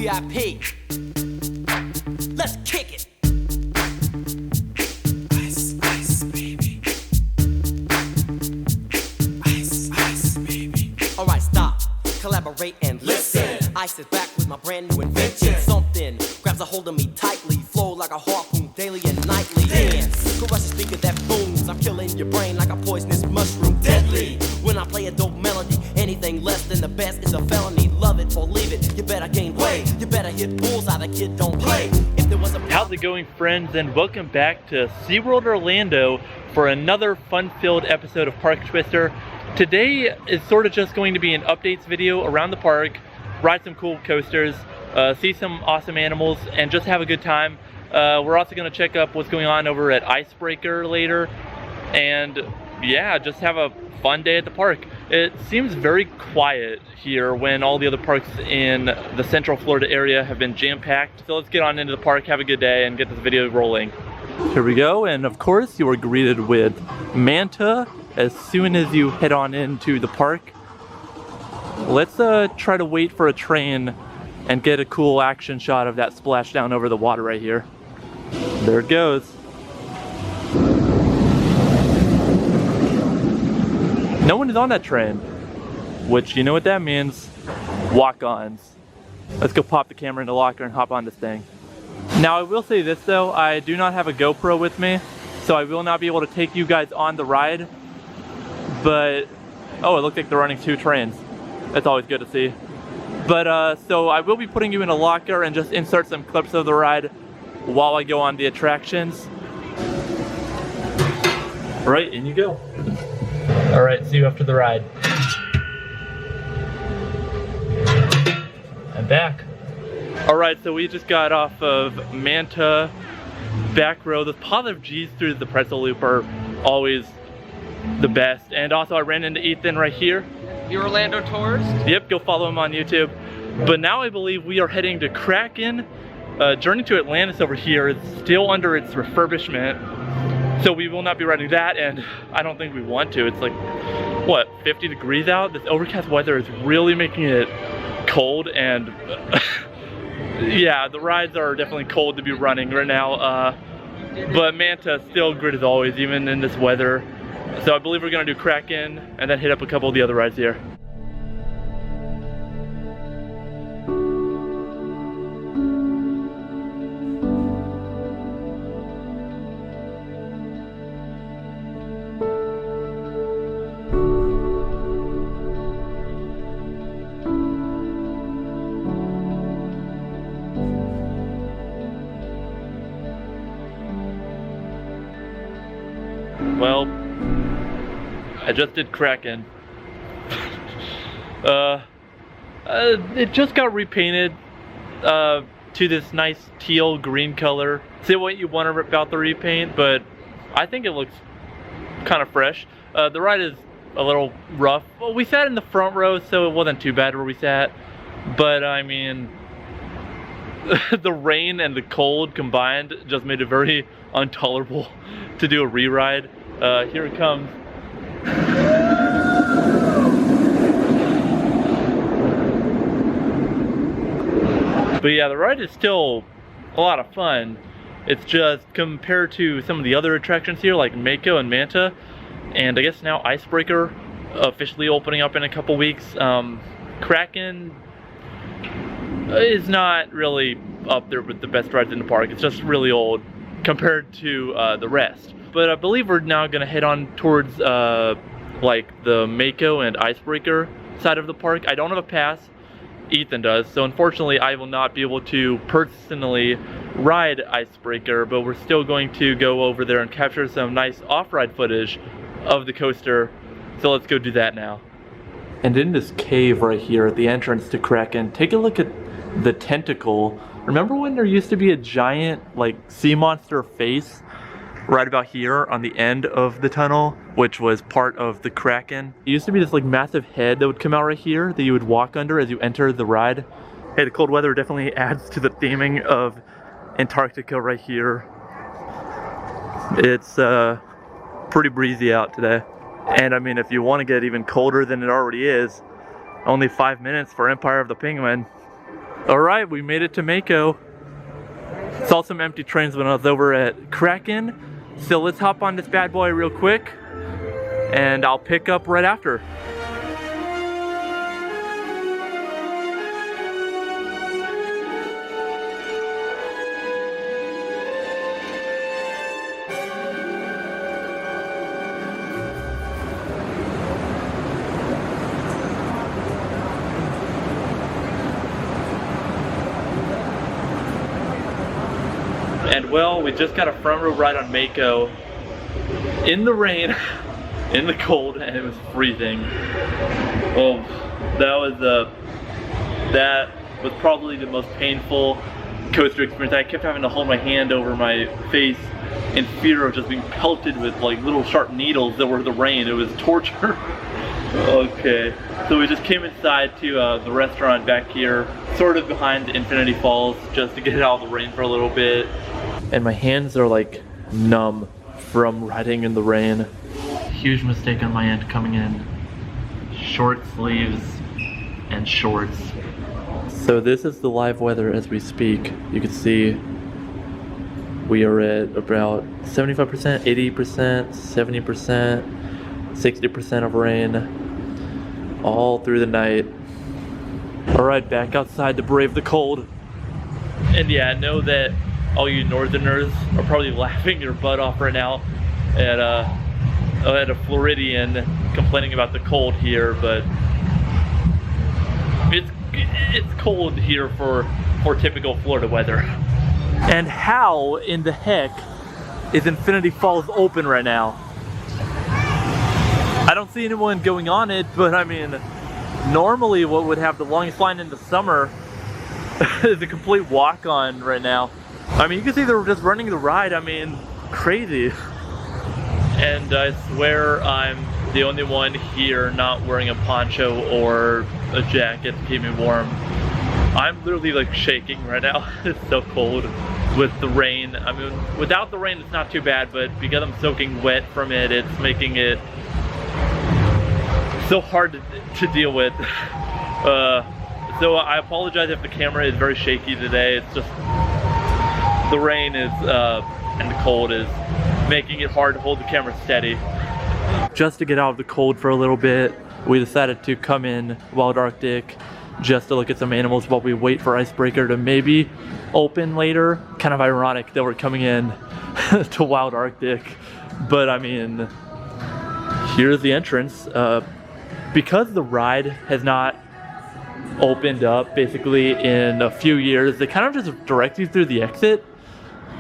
VIP. Let's kick it. Ice, ice, baby. Ice, ice, baby. Alright, stop, collaborate and listen. Ice is back with my brand new invention. Something grabs a hold of me tightly, flow like a harpoon daily and nightly. Dance, crush the speaker that booms. I'm killing your brain like a poisonous mushroom, deadly. When I play a dope melody, anything less than the best is a felony. Love it or leave it, you better gain weight. You better hit bullseye, the kid don't play. If there was a How's it going, friends, and welcome back to SeaWorld Orlando for another fun-filled episode of ParkTwister. Today is sort of just going to be an updates video around the park, ride some cool coasters, see some awesome animals, and just have a good time. We're also going to check up what's going on over at Icebreaker later, and yeah, just have a fun day at the park. It seems very quiet here when all the other parks in the Central Florida area have been jam-packed. So let's get on into the park, have a good day, and get this video rolling. Here we go, and of course you are greeted with Manta as soon as you head on into the park. Let's try to wait for a train and get a cool action shot of that splashdown over the water right here. There it goes. No one is on that train, which you know what that means, walk-ons. Let's go pop the camera in the locker and hop on this thing. Now I will say this though, I do not have a GoPro with me, so I will not be able to take you guys on the ride, but, oh, it looks like they're running two trains. That's always good to see. But so I will be putting you in a locker and just insert some clips of the ride while I go on the attractions. All right, in you go. All right, see you after the ride. I'm back. All right, so we just got off of Manta back row. The positive G's through the pretzel loop are always the best. And also I ran into Ethan right here. The Orlando tourist? Yep, go follow him on YouTube. But now I believe we are heading to Kraken. Journey to Atlantis over here is still under its refurbishment. So we will not be riding that, and I don't think we want to. It's like, what, 50 degrees out? This overcast weather is really making it cold, and yeah, the rides are definitely cold to be running right now. But Manta still great as always, even in this weather. So I believe we're gonna do Kraken and then hit up a couple of the other rides here. Well, I just did Kraken. It just got repainted to this nice teal green color. Say what you want about the repaint, but I think it looks kind of fresh. The ride is a little rough. Well, we sat in the front row, so it wasn't too bad where we sat. But I mean, the rain and the cold combined just made it very intolerable to do a re-ride. Here it comes. But yeah, the ride is still a lot of fun. It's just compared to some of the other attractions here like Mako and Manta, and I guess now Icebreaker officially opening up in a couple weeks. Kraken is not really up there with the best rides in the park. It's just really old compared to the rest. But I believe we're now gonna head on towards like the Mako and Icebreaker side of the park. I don't have a pass, Ethan does, so unfortunately I will not be able to personally ride Icebreaker, but we're still going to go over there and capture some nice off-ride footage of the coaster. So let's go do that now. And in this cave right here at the entrance to Kraken, take a look at the tentacle. Remember when there used to be a giant like sea monster face right about here on the end of the tunnel, which was part of the Kraken? It used to be this like massive head that would come out right here that you would walk under as you enter the ride. Hey, the cold weather definitely adds to the theming of Antarctica right here. It's pretty breezy out today. And I mean, if you want to get even colder than it already is, only 5 minutes for Empire of the Penguin. Alright, we made it to Mako. Saw some empty trains when I was over at Kraken. So let's hop on this bad boy real quick and I'll pick up right after. And well, we just got a front row ride on Mako in the rain, in the cold, and it was freezing. Oh, that was probably the most painful coaster experience. I kept having to hold my hand over my face in fear of just being pelted with like little sharp needles that were the rain. It was torture. Okay, so we just came inside to the restaurant back here, sort of behind Infinity Falls, just to get out of the rain for a little bit. And my hands are like numb from riding in the rain. Huge mistake on my end coming in. Short sleeves and shorts. So this is the live weather as we speak. You can see we are at about 75%, 80%, 70%, 60% of rain all through the night. Alright, back outside to brave the cold. And yeah, I know that all you northerners are probably laughing your butt off right now at a Floridian complaining about the cold here, but it's cold here for typical Florida weather. And how in the heck is Infinity Falls open right now? I don't see anyone going on it, but I mean, normally what would have the longest line in the summer is a complete walk-on right now. I mean, you can see they're just running the ride. I mean, crazy. And I swear I'm the only one here not wearing a poncho or a jacket to keep me warm. I'm literally like shaking right now. It's so cold with the rain. I mean, without the rain it's not too bad, but because I'm soaking wet from it, it's making it so hard to deal with. So I apologize if the camera is very shaky today. It's just the rain is and the cold is making it hard to hold the camera steady. Just to get out of the cold for a little bit, we decided to come in Wild Arctic just to look at some animals while we wait for Icebreaker to maybe open later. Kind of ironic that we're coming in to Wild Arctic, but I mean, here's the entrance. Because the ride has not opened up basically in a few years, they kind of just direct you through the exit,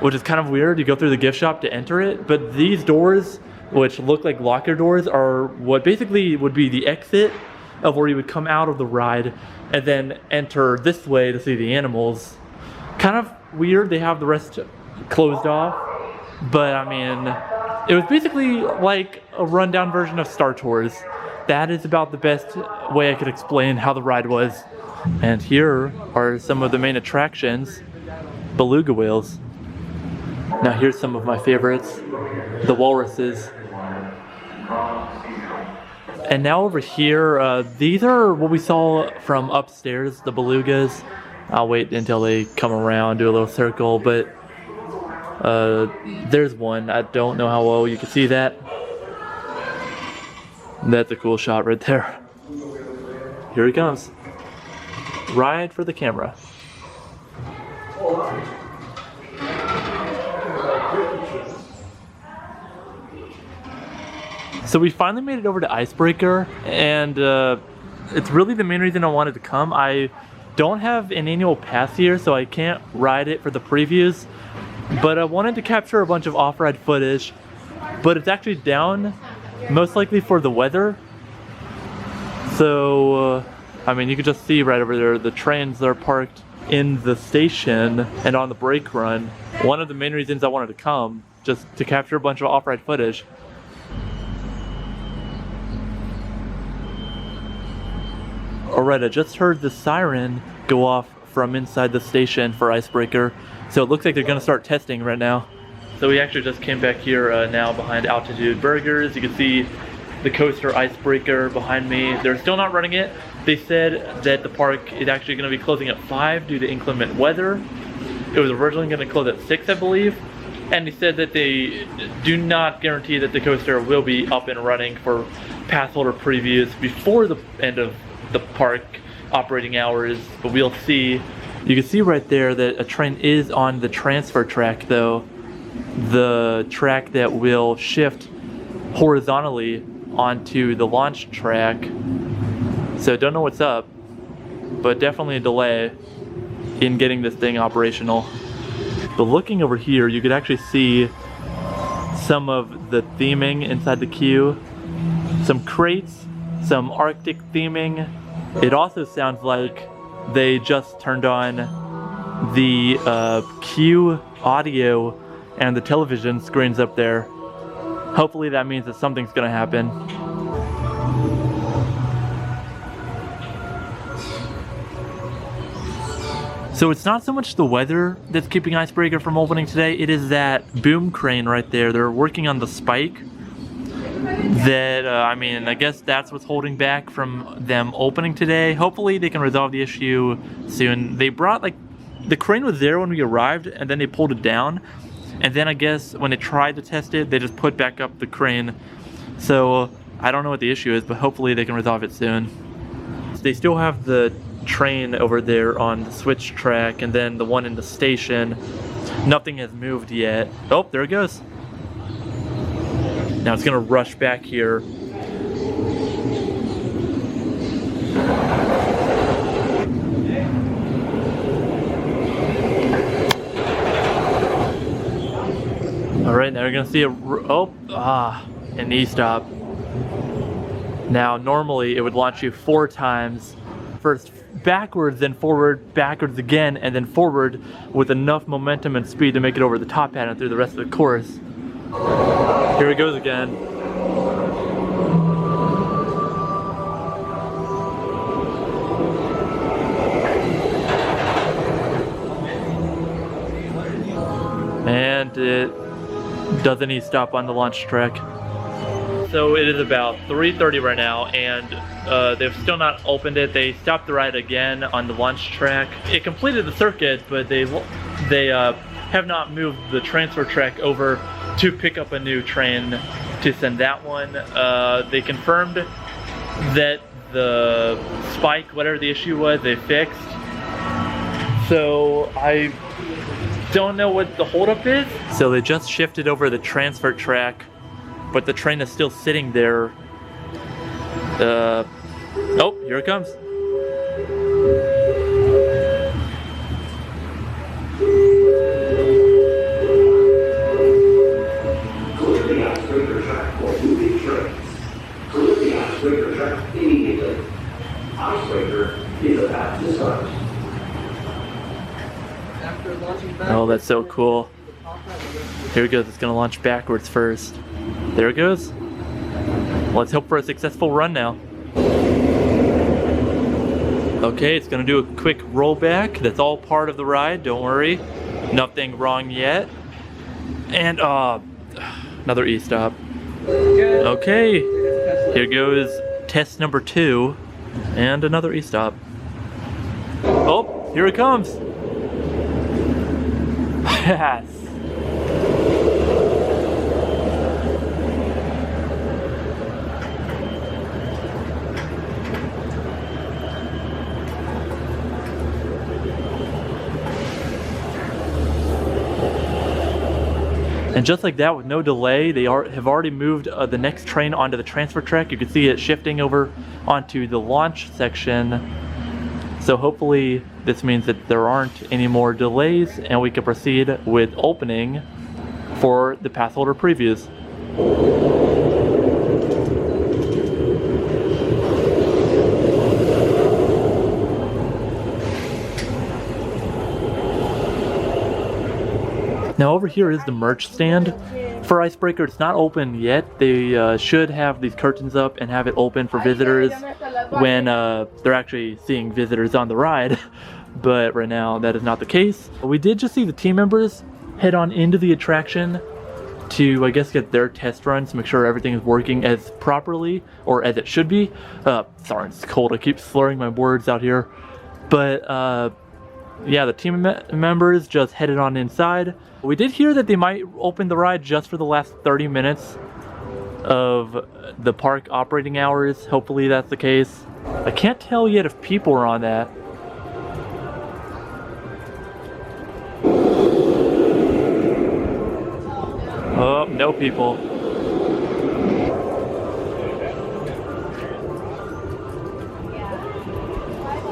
which is kind of weird. You go through the gift shop to enter it, but these doors, which look like locker doors, are what basically would be the exit of where you would come out of the ride and then enter this way to see the animals. Kind of weird, they have the rest closed off, but I mean, it was basically like a rundown version of Star Tours. That is about the best way I could explain how the ride was. And here are some of the main attractions. Beluga whales. Now here's some of my favorites. The walruses. And now over here, these are what we saw from upstairs, the belugas. I'll wait until they come around, do a little circle, but there's one. I don't know how well you can see that. That's a cool shot right there. Here he comes. Ride for the camera. So we finally made it over to Icebreaker, and it's really the main reason I wanted to come. I don't have an annual pass here, so I can't ride it for the previews, but I wanted to capture a bunch of off-ride footage, but it's actually down, most likely for the weather. So, I mean, you can just see right over there, the trains that are parked in the station and on the brake run. One of the main reasons I wanted to come, just to capture a bunch of off-ride footage. Alright, I just heard the siren go off from inside the station for Icebreaker, so it looks like they're gonna start testing right now. So we actually just came back here now behind Altitude Burgers. You can see the coaster icebreaker behind me. They're still not running it. They said that the park is actually going to be closing at 5 due to inclement weather. It was originally going to close at 6, I believe. And they said that they do not guarantee that the coaster will be up and running for pass holder previews before the end of the park operating hours, but we'll see. You can see right there that a train is on the transfer track though. The track that will shift horizontally onto the launch track. So don't know what's up, but definitely a delay in getting this thing operational. But looking over here, you could actually see some of the theming inside the queue. Some crates, some Arctic theming. It also sounds like they just turned on the queue audio and the television screens up there. Hopefully that means that something's gonna happen. So it's not so much the weather that's keeping Icebreaker from opening today, it is that boom crane right there. They're working on the spike. That, I mean, I guess that's what's holding back from them opening today. Hopefully they can resolve the issue soon. They brought, like, the crane was there when we arrived and then they pulled it down. And then I guess when they tried to test it, they just put back up the crane. So I don't know what the issue is, but hopefully they can resolve it soon. They still have the train over there on the switch track and then the one in the station. Nothing has moved yet. Oh, there it goes. Now it's gonna rush back here. All right, now you're gonna see an E-stop. Now normally it would launch you 4 times. First backwards, then forward, backwards again, and then forward with enough momentum and speed to make it over the top hat and through the rest of the course. Here he goes again. And it doesn't E-stop on the launch track. So it is about 3:30 right now, and they've still not opened it. They stopped the ride again on the launch track. It completed the circuit, but they have not moved the transfer track over to pick up a new train to send that one. They confirmed that the spike, whatever the issue was, they fixed. So I don't know what the holdup is. So they just shifted over the transfer track, but the train is still sitting there. Oh, here it comes. Clear the icebreaker track for moving trains. Clear the icebreaker track immediately. Icebreaker is about to start. Oh, that's so cool. Here it goes, it's gonna launch backwards first. There it goes. Let's hope for a successful run now. Okay, it's gonna do a quick rollback. That's all part of the ride, don't worry. Nothing wrong yet. And another E-stop. Okay, here goes test number 2 and another E-stop. Oh, here it comes. Yes. And just like that, with no delay, they have already moved the next train onto the transfer track. You can see it shifting over onto the launch section. So hopefully this means that there aren't any more delays and we can proceed with opening for the pass holder previews. Now over here is the merch stand for Icebreaker. It's not open yet. They should have these curtains up and have it open for visitors when they're actually seeing visitors on the ride. But right now that is not the case. We did just see the team members head on into the attraction to, I guess, get their test runs to make sure everything is working as properly or as it should be. Sorry, it's cold. I keep slurring my words out here. But yeah, the team members just headed on inside. We did hear that they might open the ride just for the last 30 minutes of the park operating hours. Hopefully that's the case. I can't tell yet if people are on that. Oh, no people.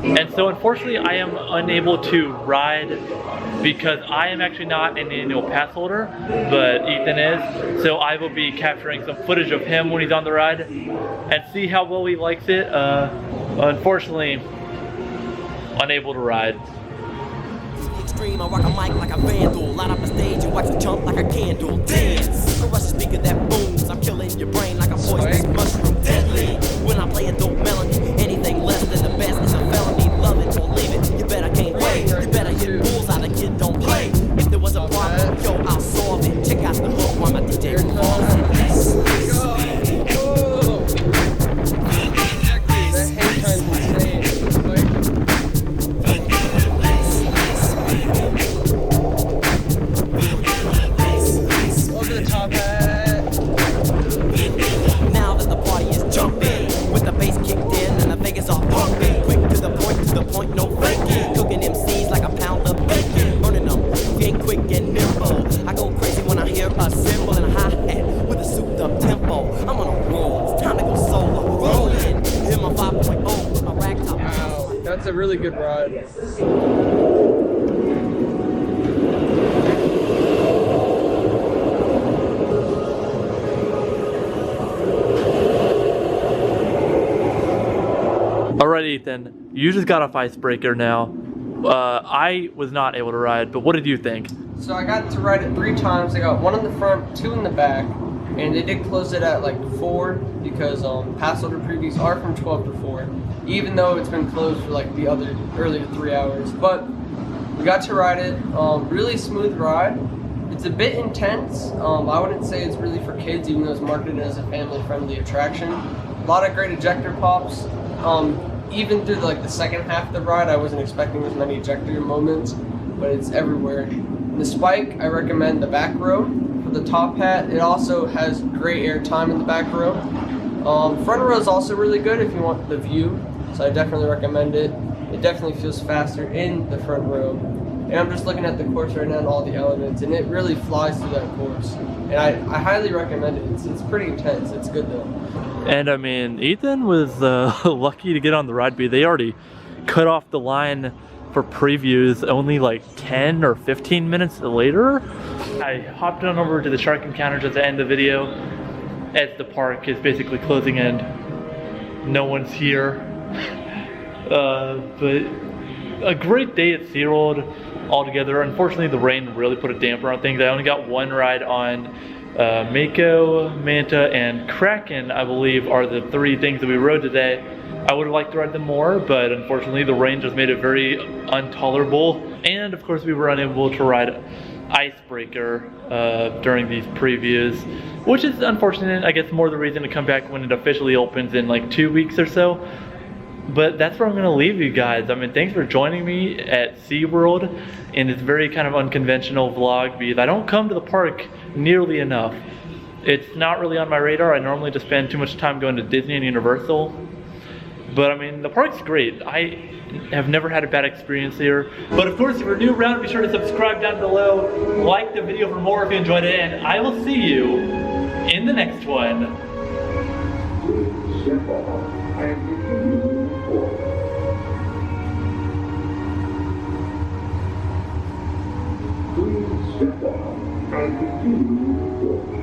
And so unfortunately I am unable to ride because I am actually not an annual pass holder, but Ethan is. So I will be capturing some footage of him when he's on the ride and see how well he likes it. Unfortunately, unable to ride. Extreme, I rock a mic like a vandal. Light up a stage and watch the jump like a candle. Dance, crush the speaker that booms. I'm killing your brain like a poisonous mushroom. Deadly, when I play a dope melody. Anything less than the best is a felony. Love it or leave it, you better can't wait. You better hit bullseye, the kid don't play. If there was a problem, yo, I'll solve it. Check out the hook while my DJ falls in. That's a really good ride. Alright, Ethan, you just got off Icebreaker now. I was not able to ride, but what did you think? So I got to ride it 3 times. I got 1 in the front, 2 in the back, and they did close it at like 4 because pass holder previews are from 12 to 4, even though it's been closed for like the other earlier 3 hours. But we got to ride it. Really smooth ride. It's a bit intense. I wouldn't say it's really for kids, even though it's marketed as a family-friendly attraction. A lot of great ejector pops. Even through like the second half of the ride, I wasn't expecting as many ejector moments, but it's everywhere. The spike, I recommend the back row. For the top hat, it also has great air time in the back row. Front row is also really good if you want the view, so I definitely recommend it. It definitely feels faster in the front row. And I'm just looking at the course right now and all the elements, and it really flies through that course. And I highly recommend it. It's pretty intense. It's good though. And I mean, Ethan was lucky to get on the ride, but they already cut off the line for previews only like 10 or 15 minutes later. I hopped on over to the shark encounters at the end of the video as the park is basically closing and no one's here. But a great day at SeaWorld altogether. Unfortunately, the rain really put a damper on things. I only got 1 ride on Mako, Manta, and Kraken, I believe, are the 3 things that we rode today. I would have liked to ride them more, but unfortunately the rain just made it very intolerable. And of course we were unable to ride Icebreaker during these previews, which is unfortunate. I guess more the reason to come back when it officially opens in like 2 weeks or so. But that's where I'm going to leave you guys. I mean, thanks for joining me at SeaWorld in this very kind of unconventional vlog, because I don't come to the park nearly enough. It's not really on my radar. I normally just spend too much time going to Disney and Universal. But I mean, the park's great. I have never had a bad experience here. But of course, if you're new around, be sure to subscribe down below. Like the video for more if you enjoyed it, and I will see you in the next one. Please step off and continue forward.